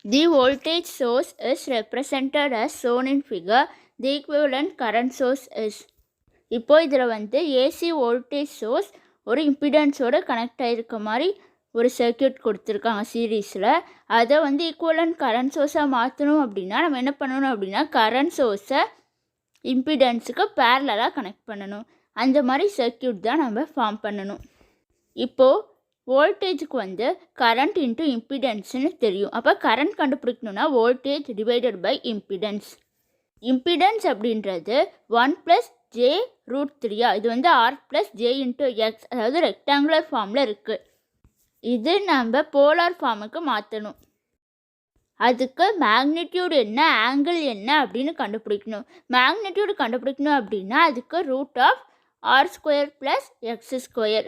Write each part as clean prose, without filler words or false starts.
The voltage source is represented as shown in figure. The equivalent current source is. இப்போ இதில் வந்து AC voltage source ஒரு இம்பிடன்ஸோடு connect ஆகிருக்க மாதிரி ஒரு சர்க்கியூட் கொடுத்துருக்காங்க சீரீஸில். அதை வந்து ஈக்குவலன்ட் கரண்ட் சோர்ஸாக மாற்றணும் அப்படின்னா நம்ம என்ன பண்ணணும் அப்படின்னா கரண்ட் சோர்ஸை இம்பிடன்ஸுக்கு பேரலாக கனெக்ட் பண்ணணும். அந்த மாதிரி சர்க்கியூட் தான் நம்ம ஃபார்ம் பண்ணணும். இப்போது வோல்டேஜுக்கு வந்து கரண்ட் இன்ட்டு இம்பிடன்ஸ்னு தெரியும். அப்போ கரண்ட் கண்டுபிடிக்கணுன்னா voltage divided by impedance. Impedance அப்படின்றது 1 + j√3. இது வந்து r + j × x, அதாவது ரெக்டாங்குலர் ஃபார்மில் இருக்குது. இது நம்ம போலார் ஃபார்முக்கு மாற்றணும். அதுக்கு மேக்னிடியூட் என்ன, ஆங்கிள் என்ன அப்படின்னு கண்டுபிடிக்கணும். மேக்னிடியூட் கண்டுபிடிக்கணும் அப்படின்னா அதுக்கு √r² + x².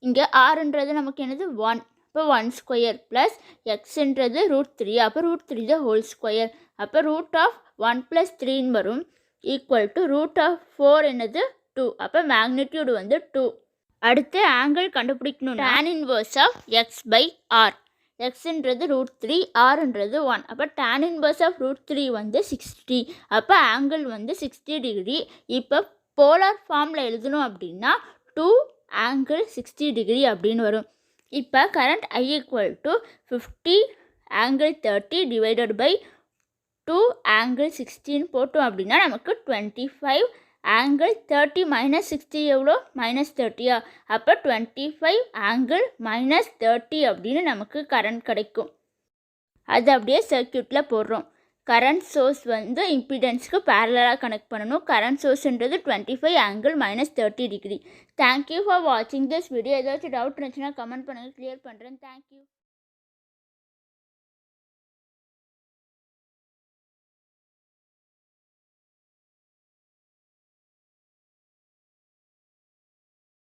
இங்கே ஆர்ன்றது நமக்கு என்னது 1, அப்போ 1² + எக்ஸ்ன்றது √3, அப்போ √3² அப்போ √1 + 3 வரும். ஈக்குவல் டு √4 என்னது 2, அப்போ மேக்னிடியூட் வந்து 2. அடுத்து ஆங்கிள் கண்டுபிடிக்கணும். tan inverse of x/r. எக்ஸ்ன்றது √3, ஆர்ன்றது 1, அப்போ tan inverse of √3 வந்து 60, அப்போ ஆங்கிள் வந்து 60 டிகிரி. இப்போ போலார் ஃபார்மில் எழுதணும் அப்படின்னா 2 ஆங்கிள் 60 டிகிரி அப்படின்னு வரும். இப்போ current I = 50 angle 30 divided by 2 angle 16 போட்டோம் அப்படின்னா நமக்கு 25 ஆங்கிள் 30 - 60 எவ்வளோ -30. அப்போ 25 ஆங்கிள் -30 அப்படின்னு நமக்கு கரண்ட் கிடைக்கும். அது அப்படியே சர்க்கியூட்டில் போடுறோம். கரண்ட் சோர்ஸ் வந்து இம்பிடன்ஸுக்கு பேரலாக கனெக்ட் பண்ணணும். கரண்ட் சோர்ஸ்ன்றது 25 ஆங்கிள் -30 டிகிரி. தேங்க்யூ ஃபார் வாட்சிங் திஸ் வீடியோ. ஏதாச்சும் டவுட் இருந்துச்சுன்னா கமெண்ட் பண்ணுங்கள், கிளியர் பண்ணுறேன். தேங்க்யூ.